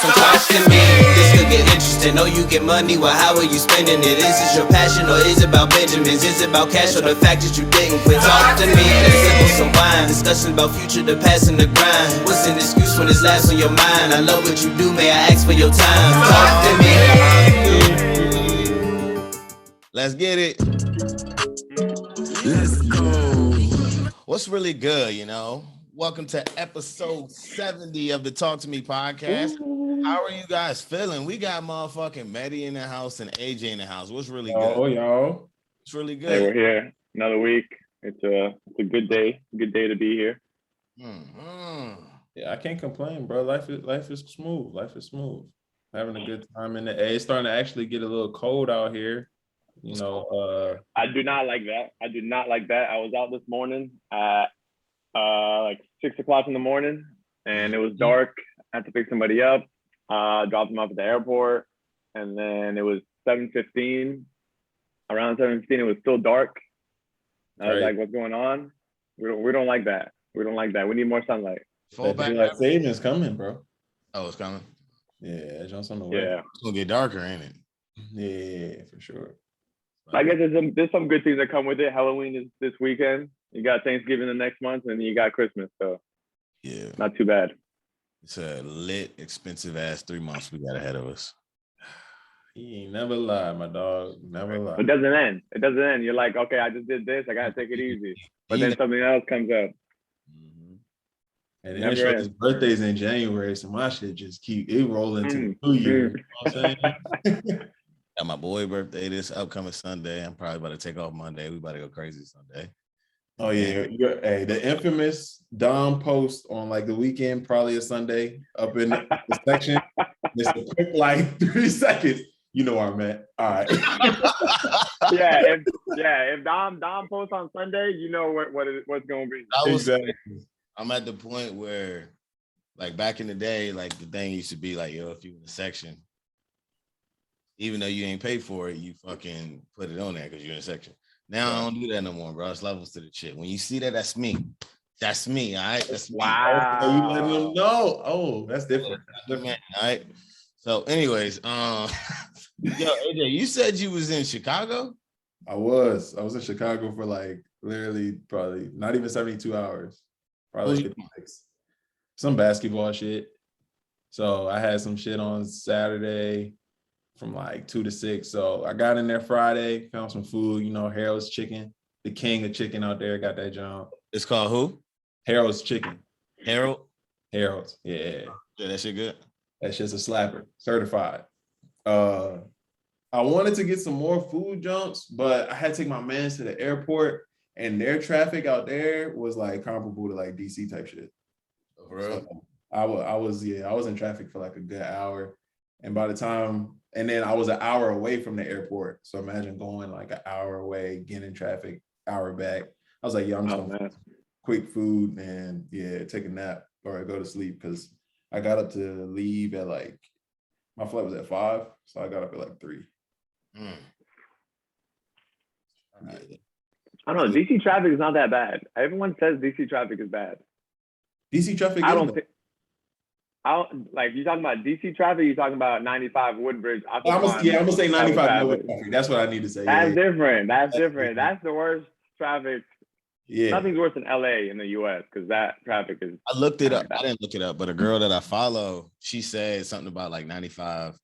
come talk to me. This could get interesting. Know you get money, well, how are you spending it? Is it your passion or is it about Benjamins? Is it about cash or the fact that you didn't quit? Talk to me. Let's sip some wine. Discussion about future, the past, and the grind. What's an excuse when it's last on your mind? I love what you do, may I ask for your time? Talk to me. Let's get it. Let's go. What's really good, you know? Welcome to episode 70 of the Talk to Me podcast. How are you guys feeling? We got motherfucking Medi in the house and AJ in the house. What's really good? Oh, y'all. It's really good. Hey, we're here. Another week. It's a good day. Good day to be here. Mm-hmm. Yeah, I can't complain, bro. Life is smooth. Life is smooth. Having a good time in the A. It's starting to actually get a little cold out here. You know, I do not like that. I was out this morning at like 6 o'clock in the morning, and it was dark. I had to pick somebody up, drop them off at the airport, and then it was 7:15. Around 7:15, it was still dark. I was like, "What's going on?" We don't like that. We don't like that. We need more sunlight. Daylight savings coming, bro. Oh, it's coming. Yeah, John's on the way. Yeah, it's gonna get darker, ain't it? Yeah, for sure. I guess there's some good things that come with it. Halloween is this weekend. You got Thanksgiving the next month, and you got Christmas. So yeah, not too bad. It's a lit, expensive ass 3 months we got ahead of us. He ain't never lied, my dog. Never lied. It doesn't end. It doesn't end. You're like, okay, I just did this. I gotta take it easy. But then something else comes up. And then his birthday's in January, so my shit just keep it rolling to the New Year. You know what I'm saying? Got my boy birthday this upcoming Sunday. I'm probably about to take off Monday. We about to go crazy Sunday. Oh yeah, hey, the infamous Dom post on like the weekend, probably a Sunday, up in the section. It's a quick like 3 seconds. You know where I'm at. All right. If Dom posts on Sunday, you know what's gonna be. Exactly. I'm at the point where, like back in the day, like the thing used to be like, yo, if you in the section, even though you ain't paid for it, you fucking put it on there because you're in a section. Now I don't do that no more, bro. It's levels to the shit. When you see that, that's me. That's me, all right? That's me. Wow. Oh, you letting them know? Oh, that's different. All right. So, anyways, yo, AJ, you said you was in Chicago? I was in Chicago for like literally probably not even 72 hours. Probably 56. Some basketball shit. So I had some shit on Saturday from like 2 to 6. So I got in there Friday, found some food, you know, Harold's Chicken, the king of chicken out there, got that job. It's called who? Harold's Chicken. Harold's, yeah. Yeah, that shit good. That shit's a slapper, certified. I wanted to get some more food jumps, but I had to take my mans to the airport, and their traffic out there was like comparable to like DC type shit. For real? So I was in traffic for like a good hour. And by the time, and then I was an hour away from the airport. So imagine going like an hour away, getting in traffic, hour back. I was like, yeah, I'm just gonna quick food and take a nap or go to sleep, because I got up to leave at like, my flight was at 5, so I got up at like 3. I don't know. DC traffic is not that bad. Everyone says DC traffic is bad. DC traffic. I don't think. Like, you talking about DC traffic? You talking about 95 Woodbridge? I'm gonna say 95 traffic. That's what I need to say. That's different. That's different. That's the worst traffic. Yeah. Nothing's worse than LA in the US, because that traffic is. I looked it up. I didn't look it up, but a girl that I follow, she said something about like 95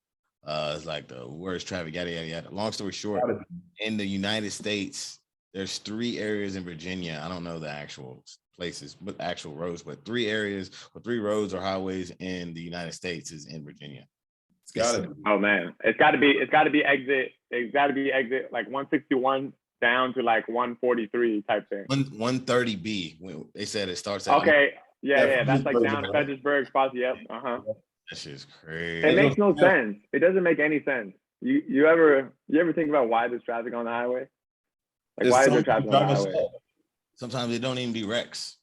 is like the worst traffic. Yada yada yada. Long story short, in the United States, there's 3 areas in Virginia. I don't know the actual places, but actual roads, but 3 areas or 3 roads or highways in the United States is in Virginia. It's gotta be. Oh man, it's gotta be exit like 161 down to like 143 type thing. 130B. When they said it starts at. Okay, yeah, that's like down Fredericksburg spots. Yep. That shit's crazy. It makes no sense. It doesn't make any sense. You ever think about why there's traffic on the highway? Like, why is there traffic on the highway? Sometimes it don't even be wrecks.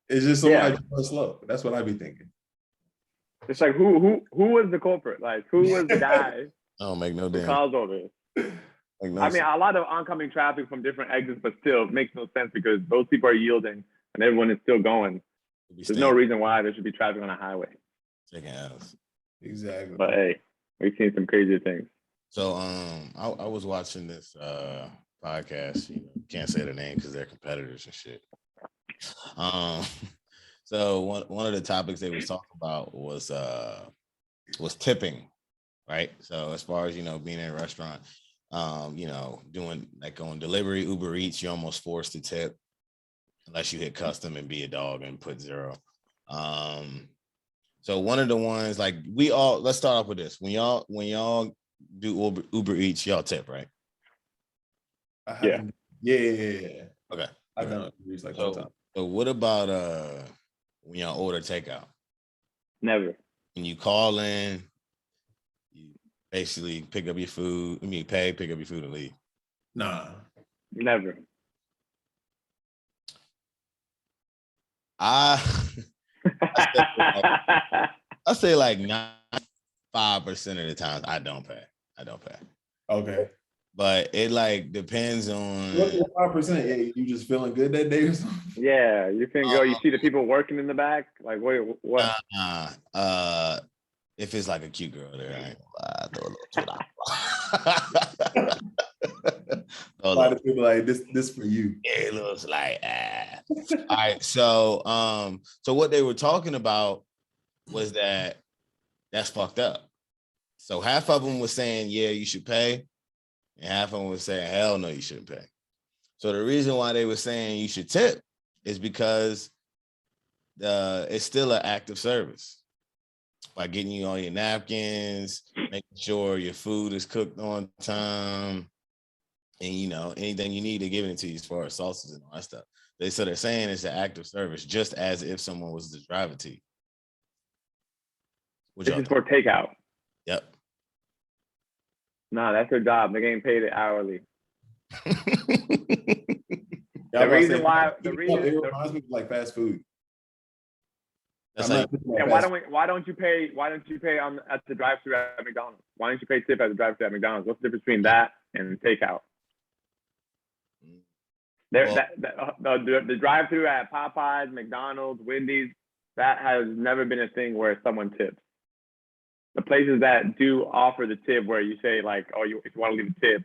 It's just somebody going slow. That's what I be thinking. It's like, who was the culprit? Like, who was the guy? I don't make no damn. Caused all this. I mean, a lot of oncoming traffic from different exits, but still, it makes no sense because those people are yielding and everyone is still going. There's no reason why there should be traffic on a highway. Taking L's. Exactly. But hey, we've seen some crazy things. So I was watching this podcast. Can't say the name because they're competitors and shit. So one of the topics they was talking about was tipping, right? So as far as being in a restaurant, doing like on delivery, Uber Eats, you're almost forced to tip unless you hit custom and be a dog and put 0. So one of the ones like let's start off with this. When y'all do Uber Eats, y'all tip, right? I haven't. Yeah. Okay. I've done it like 2 times. So what about when y'all order takeout? Never. When you call in, you basically pick up your food. Pay, pick up your food and leave. Nah. Never. I say like 95% of the times I don't pay. Okay. But it like depends on. What's the 5%? Yeah, you just feeling good that day or something? Yeah, you can go. You see the people working in the back. Like, what? If it's like a cute girl there, I ain't gonna lie, throw a little $2. A lot of people like this for you. It looks like All right, so what they were talking about was that's fucked up. So half of them was saying, yeah, you should pay, and half of them was saying, hell no, you shouldn't pay. So the reason why they were saying you should tip is because it's still an act of service by getting you all your napkins, making sure your food is cooked on time, and anything you need, to give it to you as far as sauces and all that stuff. They're saying it's an act of service, just as if someone was to drive it to you. This is for takeout. Yep. Nah, that's their job. They're getting paid hourly. The reason it reminds me of like fast food. That's like, and why don't you pay at the drive-thru at McDonald's? Why don't you pay tip at the drive-thru at McDonald's? What's the difference between that and takeout? The drive-thru at Popeyes, McDonald's, Wendy's, that has never been a thing where someone tips. The places that do offer the tip, where you say like, oh, if you want to leave a tip,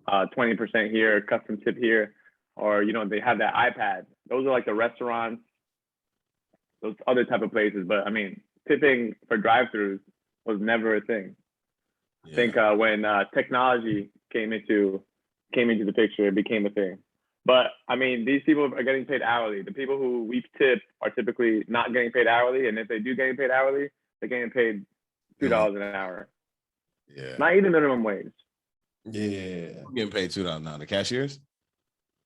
20% here, custom tip here, or they have that iPad. Those are like the restaurants, those other type of places. But I mean, tipping for drive-thrus was never a thing. Yeah. I think when technology came into the picture, it became a thing. But I mean, these people are getting paid hourly. The people who we tip are typically not getting paid hourly, and if they do getting paid hourly, they're getting paid $2 an hour. Yeah. Not even minimum wage. Yeah. I'm getting paid $2 now. The cashiers?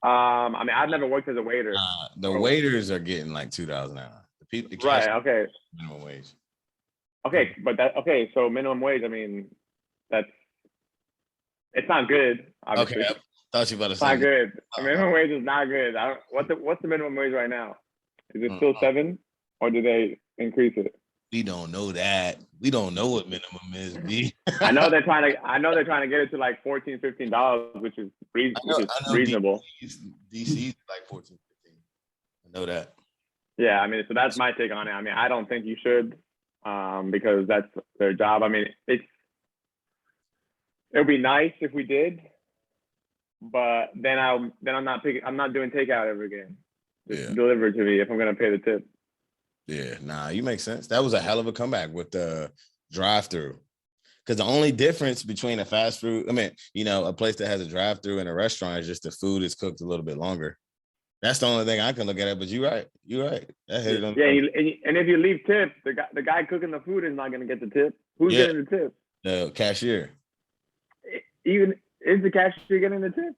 I mean, I've never worked as a waiter. The waiters are getting like $2 an hour. The right. Okay. Minimum wage. Okay, but so minimum wage. I mean, it's not good. Obviously. Okay. I thought you were about to say. Not good. Minimum wage is not good. What's the minimum wage right now? Is it still 7, or do they increase it? We don't know that. We don't know what minimum is, B. I know they're trying to get it to like $14, $15, which is reasonable. DC is like 14, 15. I know that. Yeah, I mean, so that's my take on it. I mean, I don't think you should, because that's their job. I mean, it would be nice if we did, but then I'm not doing takeout ever again. Just deliver it to me if I'm gonna pay the tip. Yeah, nah, you make sense. That was a hell of a comeback with the drive-through. Because the only difference between a fast food, a place that has a drive-through and a restaurant is just the food is cooked a little bit longer. That's the only thing I can look at it. But you're right. That hit it on. Yeah, and if you leave tip, the guy cooking the food is not going to get the tip. Who's getting the tip? The cashier. Even is the cashier getting the tip?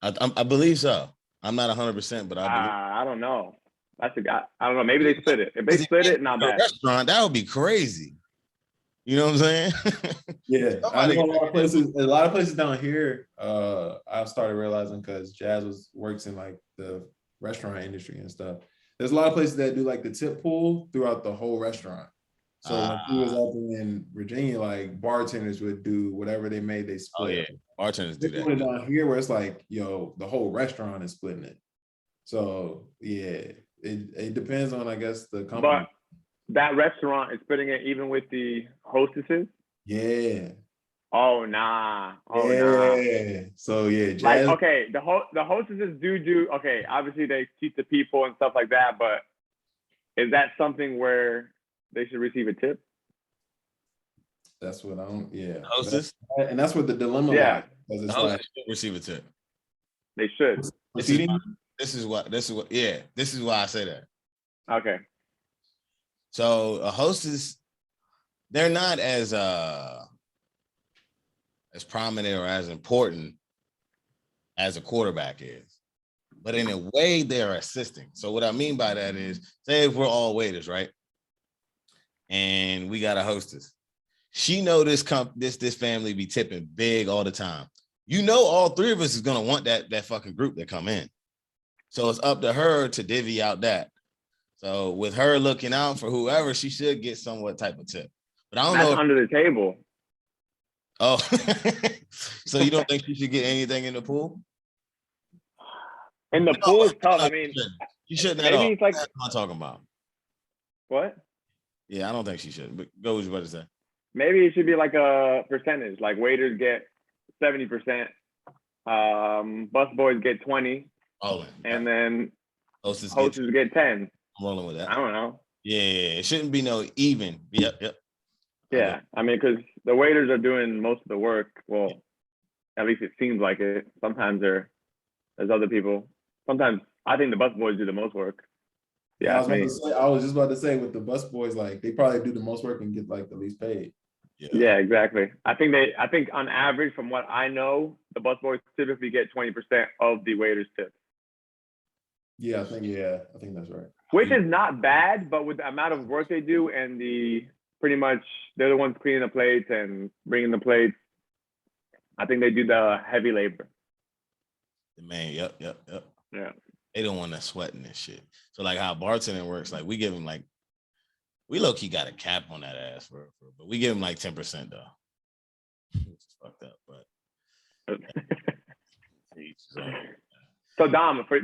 I believe so. I'm not 100%, but I don't know. That's a guy. I don't know. Maybe they split it. If they split it, not bad. Restaurant, that would be crazy. You know what I'm saying? Yeah, I know a lot of places down here. I started realizing because Jazz works in like the restaurant industry and stuff. There's a lot of places that do like the tip pool throughout the whole restaurant. So when he was up in Virginia, like bartenders would do whatever they made, they split. Oh yeah, bartenders do that. Down here, where it's like, the whole restaurant is splitting it. So yeah, it depends on, I guess, the company. that restaurant is putting it even with the hostesses. Yeah. Oh nah. Oh yeah. nah. So yeah, Like Jazz. okay, the hostesses do okay. Obviously they teach the people and stuff like that, but is that something where they should receive a tip? That's what I don't. Yeah. Hostess, And that's what the dilemma Yeah, lies, because the it's like hostess should receive a tip. they should. This is proceeding. this is what yeah, this is why I say that. Okay. So a hostess, they're not as prominent or as important as a quarterback is, but in a way they're assisting. So what I mean by that is, say if we're all waiters, right, and we got a hostess, she know this family be tipping big all the time. You know, all three of us is gonna want that fucking group that come in. So it's up to her to divvy out that. So with her looking out for whoever, she should get somewhat type of tip. But I don't That's know. under the table. Oh, so you don't think she should get anything in the pool? And the pool is tough. I mean, you shouldn't at all. maybe it's like That's what I'm talking about. what? Yeah, I don't think she should. But go what you about to say. Maybe it should be like a percentage. Like waiters get 70%, bus boys get 20, All in. and then hostess get 10. I'm rolling with that. I don't know. Yeah, it shouldn't be no even. Yep. Yeah, I mean, because the waiters are doing most of the work. Well, at least it seems like it. Sometimes there's other people. Sometimes I think the bus boys do the most work. Yeah, Yeah, I was just about to say with the bus boys, like they probably do the most work and get like the least paid. Yeah, exactly. I think on average, from what I know, the bus boys typically get 20% of the waiters' tip. Yeah, I think that's right. Which is not bad, but with the amount of work they do and pretty much they're the ones cleaning the plates and bringing the plates, I think they do the heavy labor. Man, yep. Yeah. They don't want to sweating this shit. So like how bartending works, like we give them like, we low key got a cap on that ass but we give them like 10% though. It's fucked up, but. So Dom, for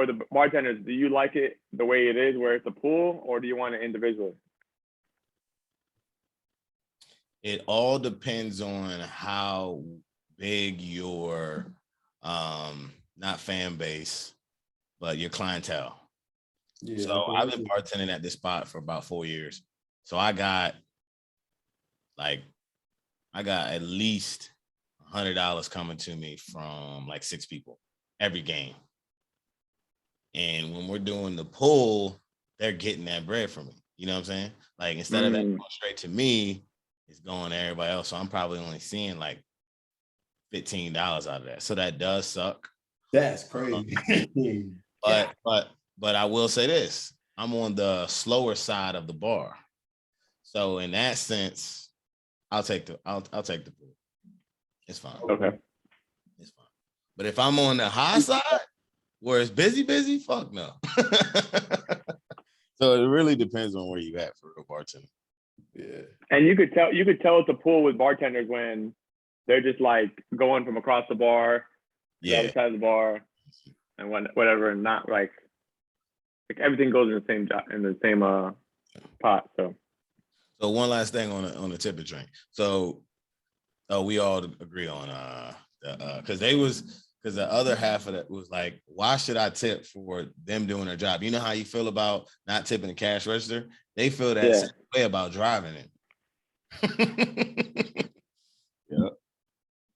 the bartenders, do you like it the way it is, where it's a pool, or do you want it individually? It all depends on how big your not fan base, but your clientele. Yeah, so I've been bartending at this spot for about 4 years. So I got at least $100 coming to me from like 6 people every game. And when we're doing the pool, they're getting that bread from me. You know what I'm saying? Like instead of that going straight to me, it's going to everybody else. So I'm probably only seeing like $15 out of that. So that does suck. That's crazy. But I will say this: I'm on the slower side of the bar. So in that sense, I'll take the pool. It's fine. Okay. It's fine. But if I'm on the high side where it's busy, fuck no. So it really depends on where you at for real bartending. Yeah. And you could tell it's a pool with bartenders when they're just like going from across the bar to the other side of the bar and whatever, and not like everything goes in the same pot. So one last thing on the tip of drink. So we all agree on because the other half of that was like, why should I tip for them doing their job? You know how you feel about not tipping the cash register? They feel that same way about driving it. Yeah.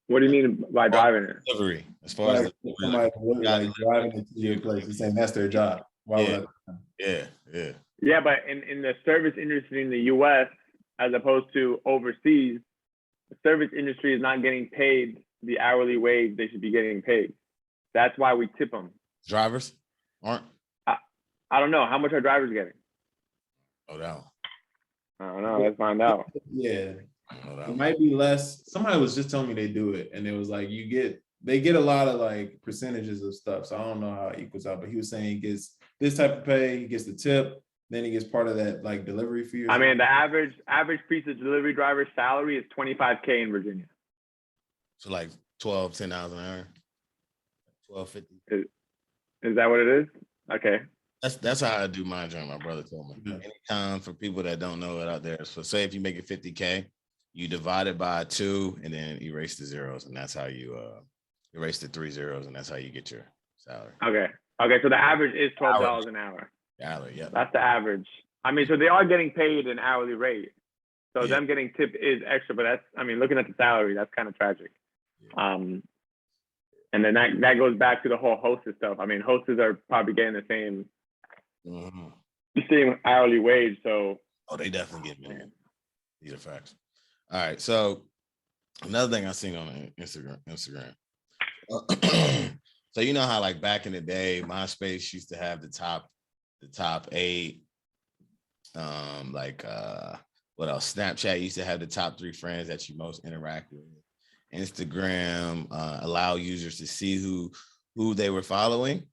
What do you mean by driving it? Delivery, as far as somebody like driving it to your place and saying that's their job. Why would Yeah. Yeah, but in the service industry in the U.S., as opposed to overseas, the service industry is not getting paid the hourly wage they should be getting paid. That's why we tip them. Drivers aren't? I don't know. How much are drivers getting? Oh, no. I don't know. Let's find out. Yeah. It might be less. Somebody was just telling me they do it, and it was like they get a lot of like percentages of stuff. So I don't know how it equals out, but he was saying he gets this type of pay, he gets the tip, then he gets part of that like delivery fee. I mean, the average pizza delivery driver's salary is $25K in Virginia. So like $10 an hour, $12.50. Is that what it is? Okay. That's how I do my joint. My brother told me. Yeah. Anytime for people that don't know it out there. So say if you make it 50K, you divide it by 2 and then erase the zeros, and that's how you erase the 3 zeros, and that's how you get your salary. Okay. Okay. So the average is $12 an hour. Salary, yeah. That's the average. I mean, so they are getting paid an hourly rate. So Yeah. them getting tipped is extra, but that's, I mean, looking at the salary, that's kind of tragic. Yeah. And then that goes back to the whole hostess stuff. I mean, hostess are probably getting the same hourly wage. So they definitely get million. These are facts. All right. So another thing I seen on Instagram. So you know how like back in the day, MySpace used to have the top 8. What else? Snapchat used to have the top 3 friends that you most interact with. Instagram allow users to see who they were following.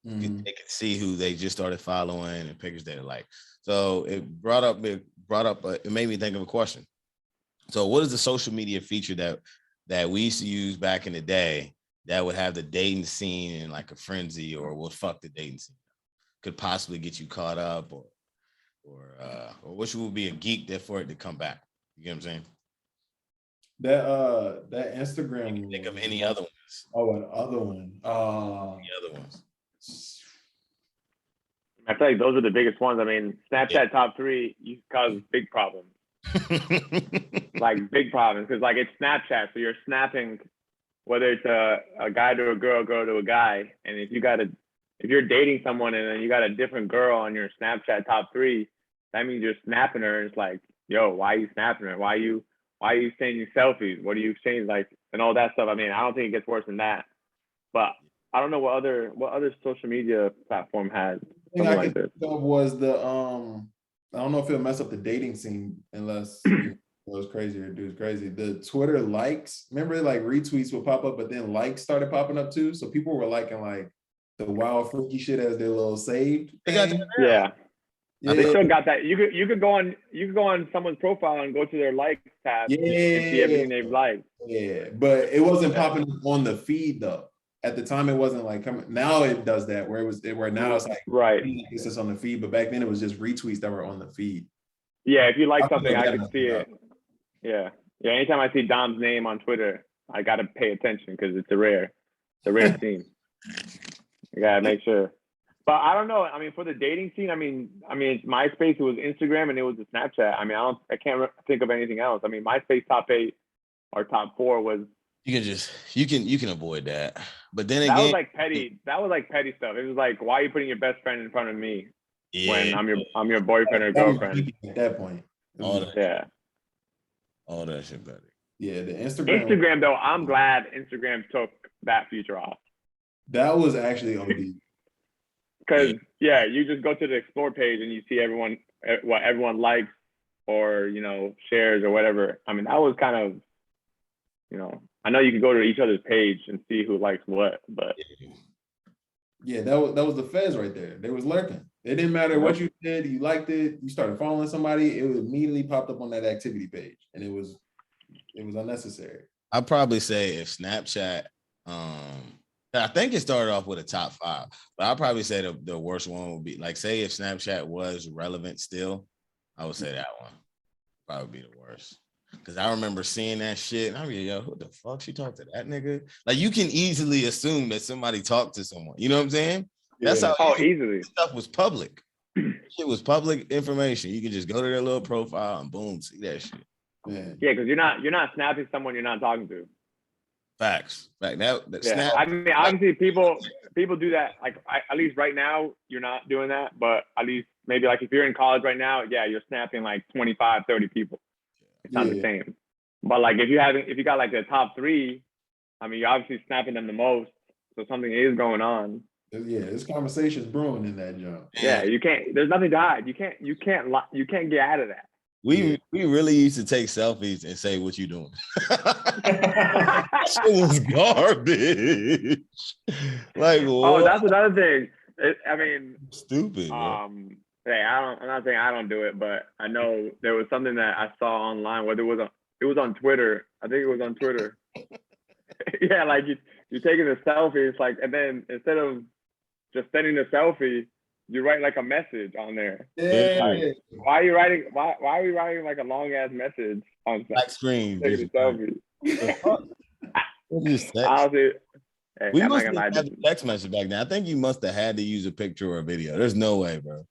They could see who they just started following and pictures they like. So it made me think of a question. So what is the social media feature that we used to use back in the day that would have the dating scene in like a frenzy, or would fuck the dating scene, could possibly get you caught up, or which would be a geek that for it to come back? You get what I'm saying? That Instagram. You can think of any other ones. Oh, an other one. Any other ones? I feel like those are the biggest ones. I mean, Snapchat top 3 you cause big problems. Like big problems, because like it's Snapchat, so you're snapping whether it's a guy to a girl to a guy, and if you're dating someone and then you got a different girl on your Snapchat top 3, that means you're snapping her. It's like, yo, why are you snapping her? Why are you sending selfies? What do you exchange, like, and all that stuff? I mean, I don't think it gets worse than that, but I don't know what other social media platform has something like this. Was the I don't know if it'll mess up the dating scene unless it goes crazy or dude's crazy. The Twitter likes, remember, like retweets would pop up, but then likes started popping up too. So people were liking like the wild freaky shit as their little saved thing. Yeah. They still got that. You could go on someone's profile and go to their likes tab and see everything they've liked. Yeah, but it wasn't popping up on the feed though. At the time, it wasn't like coming. Now it does that, where now it's like right. It's just on the feed, but back then it was just retweets that were on the feed. Yeah, if you like something, I could see it. Yeah. Anytime I see Dom's name on Twitter, I gotta pay attention because it's a rare scene. You gotta make sure. But I don't know. I mean, for the dating scene, I mean, it's MySpace, it was Instagram, and it was the Snapchat. I mean, I can't think of anything else. I mean, MySpace top 8 or top 4 was. You can avoid that. But then again, that was like petty stuff. It was like, why are you putting your best friend in front of me when I'm your boyfriend or girlfriend? At that point. All that shit, buddy. Yeah, the Instagram. Instagram though, I'm glad Instagram took that feature off. That was actually OD. Because you just go to the explore page and you see what everyone likes or shares or whatever. I mean, that was kind of, I know you can go to each other's page and see who likes what, but that was the feds right there. They was lurking. It didn't matter what you did, you liked it, you started following somebody, it immediately popped up on that activity page, and it was unnecessary. I'd probably say if Snapchat, I think it started off with a top 5, but I'd probably say the worst one would be, like, say if Snapchat was relevant still, I would say that one probably be the worst. Because I remember seeing that shit, and I'm like, yo, who the fuck she talked to that nigga? Like, you can easily assume that somebody talked to someone. You know what I'm saying? That's how easily stuff was public. It was public information. You can just go to their little profile and boom, see that shit. Yeah, because you're not snapping someone you're not talking to. Facts. Snap. I mean, obviously people do that. Like, at least right now, you're not doing that. But at least maybe like if you're in college right now, you're snapping like 25, 30 people. It's not the same. But like if you got like the top 3, I mean, you're obviously snapping them the most. So something is going on. Yeah, this conversation's brewing in that jump. Yeah, you can't. There's nothing to hide. You can't get out of that. We really used to take selfies and say, "What you doing?" That shit was garbage. Like, what? Oh, that's another thing. I mean, stupid. Hey, I'm not saying I don't do it, but I know there was something that I saw online. Whether it was on Twitter. I think it was on Twitter. Yeah, like you're taking a selfie. It's like, and then instead of just sending a selfie, you write like a message on there. Yeah. Like, why are you writing? Why are we writing like a long ass message on Black screen. taking a selfie? Honestly, hey, We I'm not must gonna have lie. had the text message back then. I think you must have had to use a picture or a video. There's no way, bro.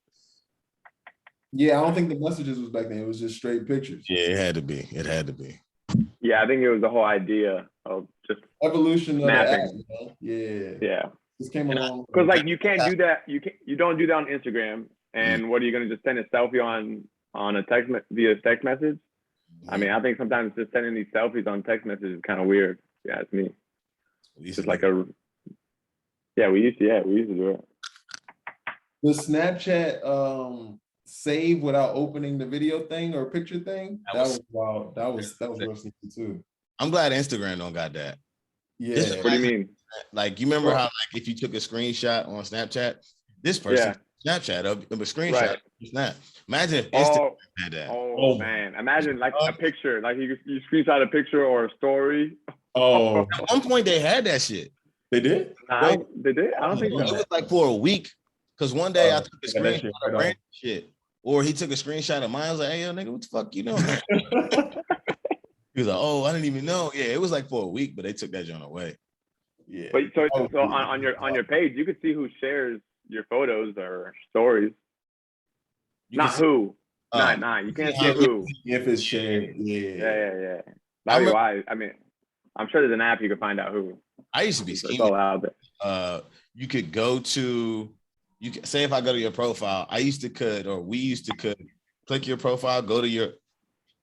Yeah, I don't think the messages was back then. It was just straight pictures. Yeah, it had to be. It had to be. Yeah, I think it was the whole idea of just Evolution of snapping. the app, you know? Yeah. Yeah, This came along. because like you can't do that. You don't do that on Instagram. And what are you gonna just send a selfie on a via text message? I mean, I think sometimes just sending these selfies on text messages is kind of weird. Yeah, it's me. Just like we used to do it. The Snapchat save without opening the video thing or picture thing. That was wild. That was real sneaky too. I'm glad Instagram don't got that. Yeah. What do you mean? Like, you remember how, like, if you took a screenshot on Snapchat, this person Snapchat of a screenshot, Snap. Imagine if Instagram had that. Oh man, imagine like a picture, like you screenshot a picture or a story. Oh, at one point they had that shit. They did? They did? I don't think so. It was like for a week. Because one day I took a screenshot of Brady shit. Or he took a screenshot of mine. I was like, hey, yo, nigga, what the fuck you doing? He was like, oh, I didn't even know. Yeah, it was like for a week, but they took that joint away. Yeah. But so on your page, you could see who shares your photos or stories. Not who. Nah, you can't see who. If it's shared. Yeah. That'd be why. I mean, I'm sure there's an app you can find out who. I used to be scheming. It's all out there. You could go to, you can say if I go to your profile, we used to click your profile, go to your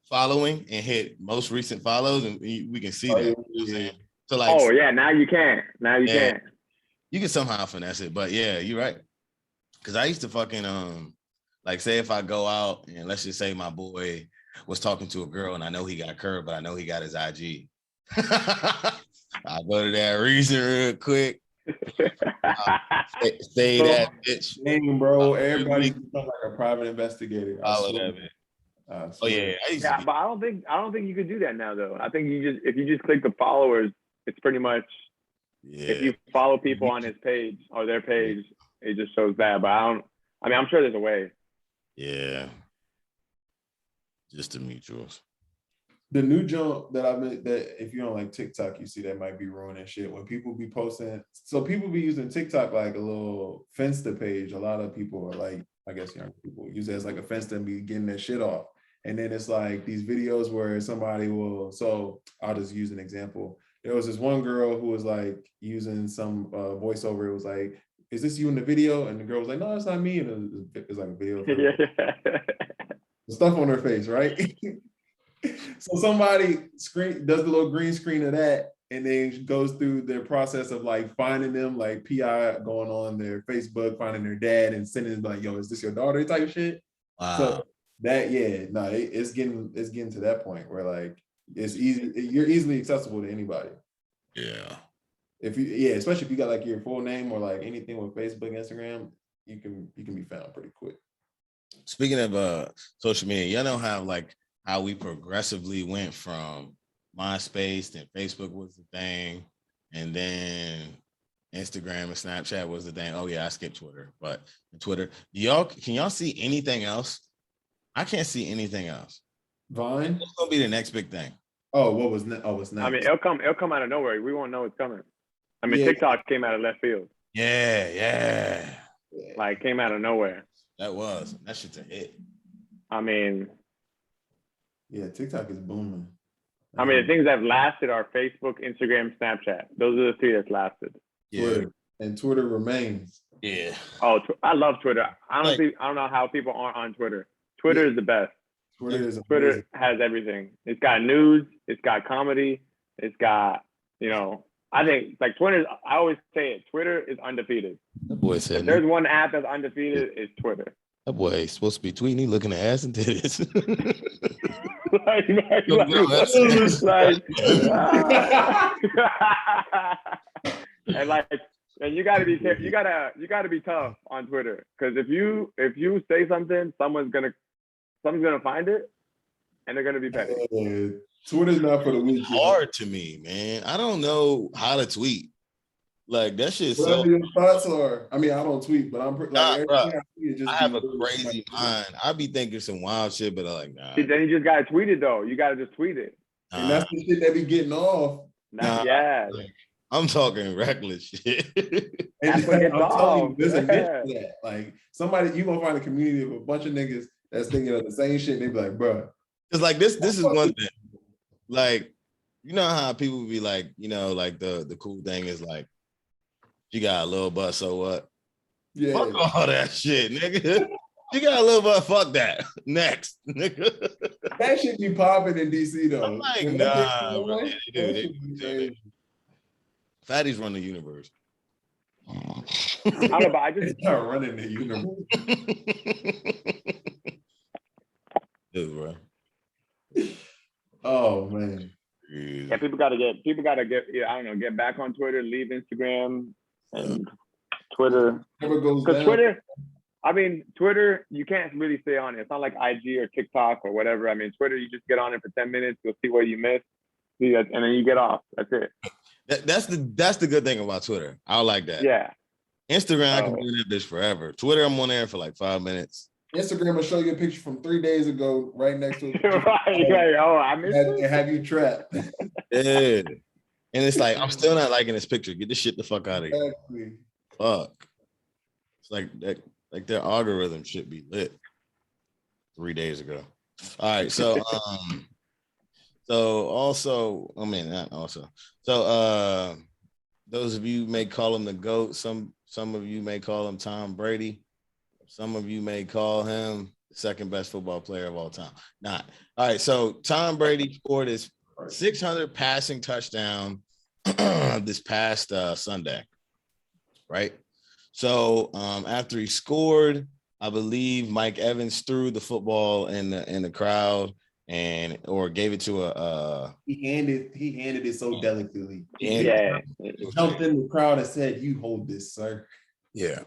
following and hit most recent follows, and we can see that. You know what I'm saying? So like, now you can. Can. You can somehow finesse it, but yeah, you're right. Because I used to fucking like, say if I go out and let's just say my boy was talking to a girl and I know he got curved, but I know he got his IG. I go to that reason real quick. Say that bitch. Dang, bro. Everybody becomes like a private investigator. Follow that bitch. Oh yeah, but I don't think you could do that now though. I think if you just click the followers, it's pretty much if you follow people on his page or their page, it just shows that. But I'm sure there's a way. Yeah. Just the mutuals. The new jump that if you're on like TikTok, you see that might be ruining shit when people be posting. So people be using TikTok like a little Finsta page. A lot of people are like, I guess young people use it as like a Finsta and be getting their shit off. And then it's like these videos where somebody will, so I'll just use an example. There was this one girl who was like using some voiceover. It was like, is this you in the video? And the girl was like, no, it's not me. And it was like a video. Stuff on her face, right? So somebody does the little green screen of that and then goes through their process of like finding them, like PI going on their Facebook, finding their dad and sending them like, yo, is this your daughter type of shit? Wow. So that, it's getting to that point where like it's easy, you're easily accessible to anybody. Yeah. Especially if you got like your full name or like anything with Facebook, Instagram, you can be found pretty quick. Speaking of social media, y'all know how we progressively went from MySpace, then Facebook was the thing, and then Instagram and Snapchat was the thing. Oh yeah, I skipped Twitter, but Twitter. Can y'all see anything else? I can't see anything else. Vine? What's gonna be the next big thing? Oh, what's next? I mean, it'll come out of nowhere. We won't know it's coming. I mean, TikTok came out of left field. Yeah. Like came out of nowhere. That shit's a hit. I mean, yeah, TikTok is booming. I mean, the things that have lasted are Facebook, Instagram, Snapchat. Those are the three that's lasted. Twitter. And Twitter remains. Yeah. Oh, I love Twitter. Honestly, I don't know how people aren't on Twitter. Twitter is the best. Twitter has everything. It's got news. It's got comedy. It's got, I think like Twitter. I always say it. Twitter is undefeated. That boy said, if there's one app that's undefeated, it's Twitter. That boy is supposed to be tweeting, looking at ass and titties. And you gotta be careful. You gotta be tough on Twitter, because if you say something, someone's gonna find it, and they're gonna be petty. Twitter's not for the weak. Hard to me, man. I don't know how to tweet. Like that shit Whatever so. your thoughts are. I mean, I don't tweet, but I'm like Nah, bro. everything I tweet just I be have a literally crazy somebody- mind. I be thinking some wild shit, but I'm like, nah, See, then you just gotta tweet it though. You gotta just tweet it. And that's the shit they be getting off. nah. Yeah. I'm talking reckless shit. And That's what gets I'm telling you, off. there's a niche Yeah. for that. Like somebody, you gonna find a community of a bunch of niggas that's thinking of the same shit. And they be like, bro, It's like this is one thing. Like, you know how people be like, you know, like the cool thing is like, you got a little butt, so what? yeah, Fuck all that shit, nigga. You got a little butt, fuck that. Next, nigga. that shit be popping in DC though. I'm like, When that nah, shit go bro. on, They that do. shit be crazy. Fatties run the universe. I don't know, but I just It's not running the universe. Dude, bro. Oh man. yeah, people gotta get yeah, I don't know, get back on Twitter, leave Instagram and Twitter. Never goes Because down. Twitter, I mean, Twitter, you can't really stay on it. It's not like IG or TikTok or whatever. I mean, Twitter, you just get on it for 10 minutes, you'll see what you missed, and then you get off. That's it. That's the good thing about Twitter. I like that. Yeah. Instagram, I can do that bitch forever. Twitter, I'm on there for like 5 minutes. Instagram will show you a picture from 3 days ago, right next to it. right. Oh, I missed And it. have you trapped. Yeah. And it's like, I'm still not liking this picture. Get this shit the fuck out of here. Exactly. Fuck. It's like that, like their algorithm should be lit 3 days ago. All right. So also, I mean, not also. So those of you may call him the GOAT. Some of you may call him Tom Brady. Some of you may call him the second best football player of all time. Not. All right. So Tom Brady scored his 600 passing touchdown this past Sunday. Right. So after he scored, I believe Mike Evans threw the football in the crowd or gave it to a He handed it so delicately. Yeah. Jumped in the crowd and said, "You hold this, sir." Yeah.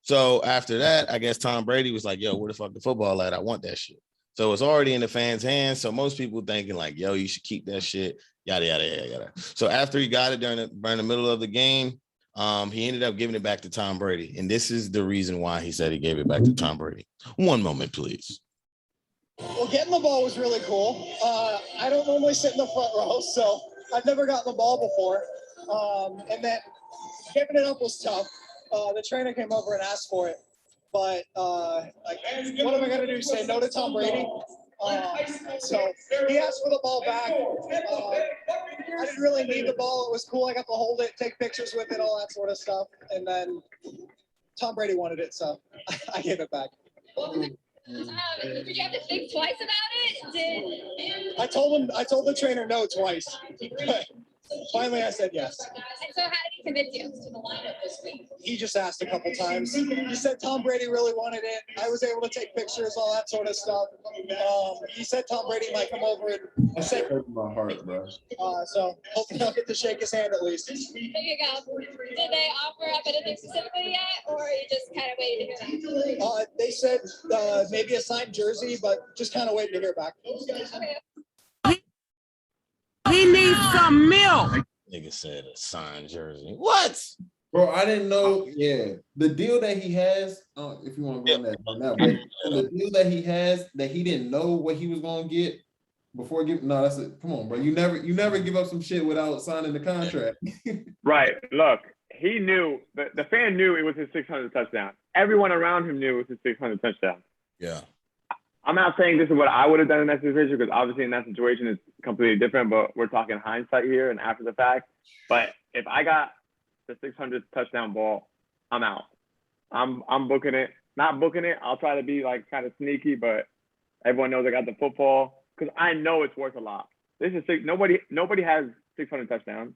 So after that, I guess Tom Brady was like, yo, where the fuck the football at? I want that shit. So it's already in the fans' hands. So most people thinking like, yo, you should keep that shit, yada, yada, yada, yada. So after he got it during the middle of the game, he ended up giving it back to Tom Brady. And this is the reason why he said he gave it back to Tom Brady. One moment, please. Well, getting the ball was really cool. I don't normally sit in the front row, so I've never gotten the ball before. And then giving it up was tough. The trainer came over and asked for it, but like, what am I gonna do? Say no to Tom Brady? So he asked for the ball back. I didn't really need the ball. It was cool. I got to hold it, take pictures with it, all that sort of stuff. And then Tom Brady wanted it, so I gave it back. Did you have to think twice about it? I told the trainer no twice. Finally, I said yes. And so how did he convince you to the lineup this week? He just asked a couple times. He said Tom Brady really wanted it. I was able to take pictures, all that sort of stuff. He said Tom Brady might come over and say, Hurt my heart, bro. so hopefully I'll get to shake his hand at least. There you go. Did they offer up anything specifically yet, or are you just kind of waiting to hear that? They said maybe a signed jersey, but just kind of waiting to hear back. Okay. He needs some milk. Nigga said a signed jersey. What? Bro, I didn't know. Yeah, the deal that he has. If you want to go on that right now, but the deal that he has that he didn't know what he was going to get before giving. No, that's it. Come on, bro. You never give up some shit without signing the contract. Right. Look, he knew, the fan knew it was his 600th touchdown. Everyone around him knew it was his 600th touchdown. Yeah. I'm not saying this is what I would have done in that situation, because obviously in that situation it's completely different, but we're talking hindsight here and after the fact. But if I got the 600th touchdown ball, I'm out. I'm booking it. Not booking it. I'll try to be like kind of sneaky, but everyone knows I got the football because I know it's worth a lot. This is nobody has 600 touchdowns.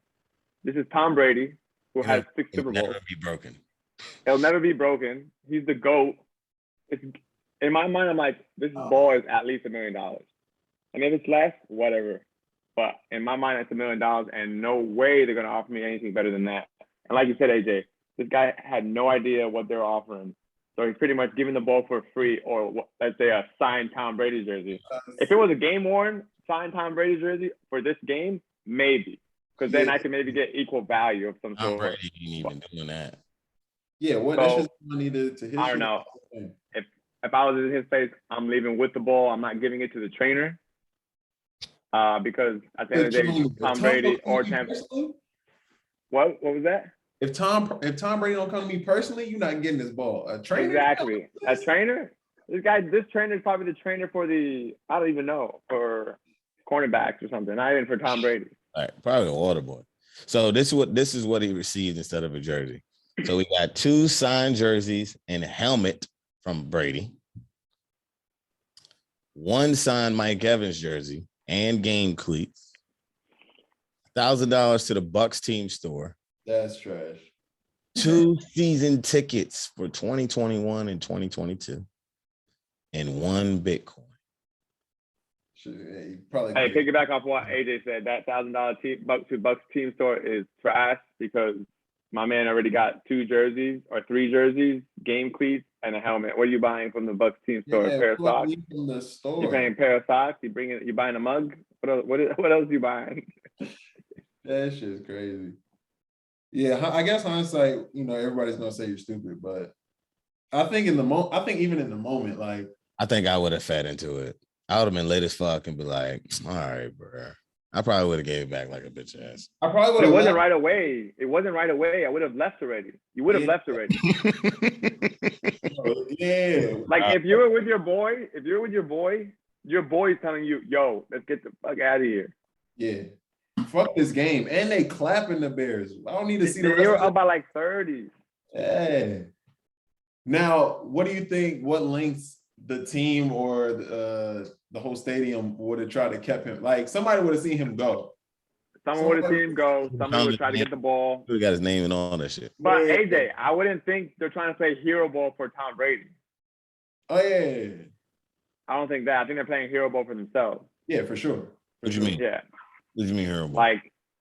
This is Tom Brady, who has 6 Super Bowls. It'll never be broken. It'll never be broken. He's the GOAT. It's, in my mind, I'm like, this ball is at least $1 million. And if it's less, whatever. But in my mind, it's $1 million, and no way they're going to offer me anything better than that. And like you said, AJ, this guy had no idea what they're offering. So he's pretty much giving the ball for free, or let's say a signed Tom Brady jersey. If it was a game-worn signed Tom Brady jersey for this game, maybe. because then I can maybe get equal value of some Tom sort. Brady ain't even doing that. Yeah, what that's just money to his. I don't know. If I was in his place, I'm leaving with the ball. I'm not giving it to the trainer. Because at the end of the day, Tom Brady or Tampa. What was that? If Tom Brady don't come to me personally, you're not getting this ball. A trainer? Exactly. A trainer? This trainer is probably the trainer for I don't even know, for cornerbacks or something. Not even for Tom Brady. All right, probably a water boy. So this is what he received instead of a jersey. So we got 2 signed jerseys and a helmet from Brady. 1 signed Mike Evans jersey and game cleats. $1,000 to the Bucks team store. That's trash. 2 season tickets for 2021 and 2022, and 1 Bitcoin. Hey, piggyback off what AJ said. That $1,000 Bucks team store is trash because my man already got 2 jerseys or 3 jerseys, game cleats, and a helmet. What are you buying from the Bucks team store? A pair of socks? From the store. You're paying a pair of socks. You buying a mug? What else you buying? That shit's crazy. Yeah, I guess hindsight, everybody's gonna say you're stupid, but I think even in the moment, like I think I would have fed into it. I would have been late as fuck and be like, all right, bro. I probably would have gave it back like a bitch ass. I probably would have. It wasn't right away. I would have left already. You would have left already. Yeah. Like if you were with your boy, your boy's telling you, yo, let's get the fuck out of here. Yeah. Fuck this game. And they clapping the Bears. I don't need to see the rest. They were up by like 30. Yeah. Now, what do you think? What lengths the team or the whole stadium would have tried to kept him? Like somebody would have seen him go. Someone would have seen him go. Somebody would try to get the ball. We got his name and all that shit. But AJ, I wouldn't think they're trying to play hero ball for Tom Brady. Oh yeah. I don't think that. I think they're playing hero ball for themselves. Yeah, for sure. What do you mean? Yeah. What do you mean hero ball?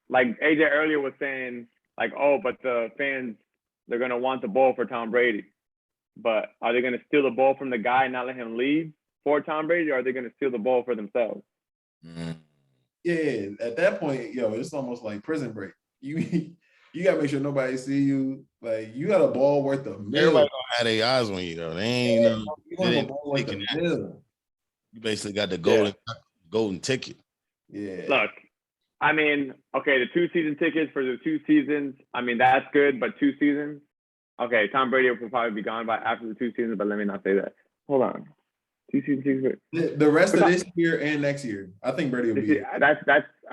Like AJ earlier was saying, like, oh, but the fans, they're gonna want the ball for Tom Brady. But are they gonna steal the ball from the guy and not let him lead for Tom Brady, or are they gonna steal the ball for themselves? Yeah, at that point, it's almost like prison break. You gotta make sure nobody see you. Like you got a ball worth $1 million. Everybody gonna have their eyes on you though. They ain't $1 You basically got the golden ticket. Yeah. Look, I mean, okay, the 2 season tickets for the 2 seasons. I mean, that's good, but 2 seasons. Okay, Tom Brady will probably be gone by after the 2 seasons, but let me not say that. Hold on. 2 seasons. The rest of this year and next year, I think Brady will be. I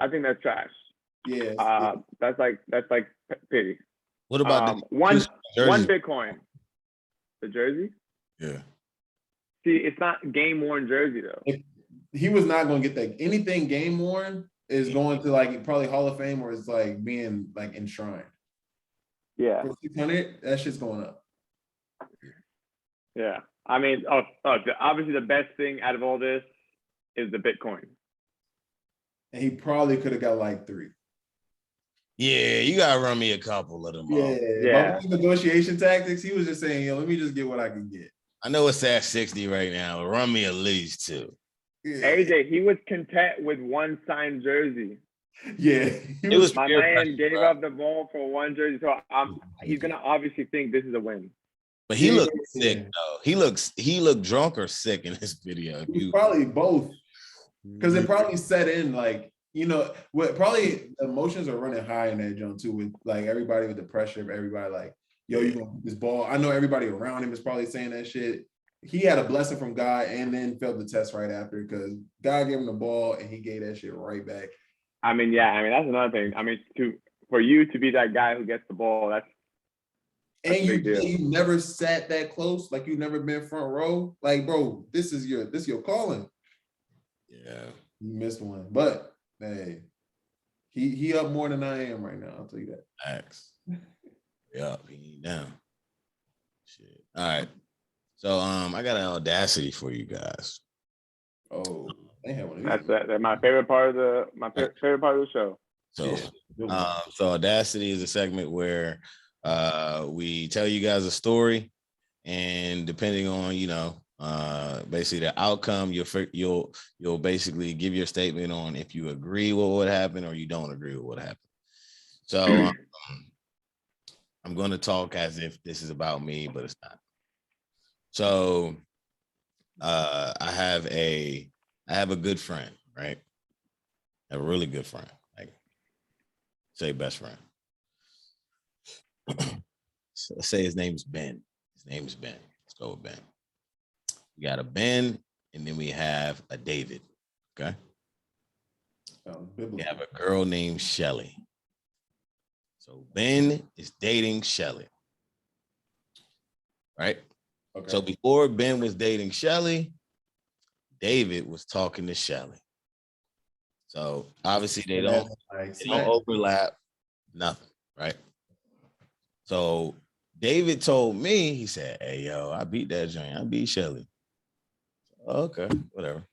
think that's trash. Yeah. That's like pity. What about one Bitcoin? The jersey? Yeah. See, it's not game worn jersey though. He was not going to get that. Anything game worn is going to like probably Hall of Fame or it's like being like enshrined. Yeah. For 600, that shit's going up. Yeah. I mean, obviously the best thing out of all this is the Bitcoin. And he probably could have got like 3. Yeah, you gotta run me a couple of them. Yeah. Negotiation tactics. He was just saying, let me just get what I can get. I know it's at 60 right now. Run me at least 2. Yeah. AJ, he was content with 1 signed jersey. Yeah, my man gave up the ball for 1 jersey, so he's gonna obviously think this is a win. But he looked sick though. He looked drunk or sick in this video. Probably both, because it probably set in like what probably emotions are running high in that jump too, with like everybody with the pressure of everybody like, yo, you gonna get this ball. I know everybody around him is probably saying that shit. He had a blessing from God and then failed the test right after because God gave him the ball and he gave that shit right back. I mean, that's another thing. I mean, for you to be that guy who gets the ball, that's and you never sat that close, like you never been front row. Like, bro, this is your calling. Yeah, you missed one, but hey, he up more than I am right now. I'll tell you that. Thanks. Yeah, he ain't down. Shit. All right. So I got an Audacity for you guys. Oh, they have one of these. That's my favorite part of favorite part of the show. So, so Audacity is a segment where we tell you guys a story, and depending on basically the outcome, you'll basically give your statement on if you agree with what happened or you don't agree with what happened. So I'm going to talk as if this is about me, but it's not. So I have a good friend, right? A really good friend, like say best friend. So let's say his name's Ben. His name's Ben. Let's go with Ben. We got a Ben, and then we have a David. Okay. We have a girl named Shelly. So Ben is dating Shelly. Right? Okay. So before Ben was dating Shelly, David was talking to Shelly. So obviously they don't overlap, nothing, right? So David told me, he said, "Hey, yo, I beat that joint. I beat Shelly." Okay, whatever.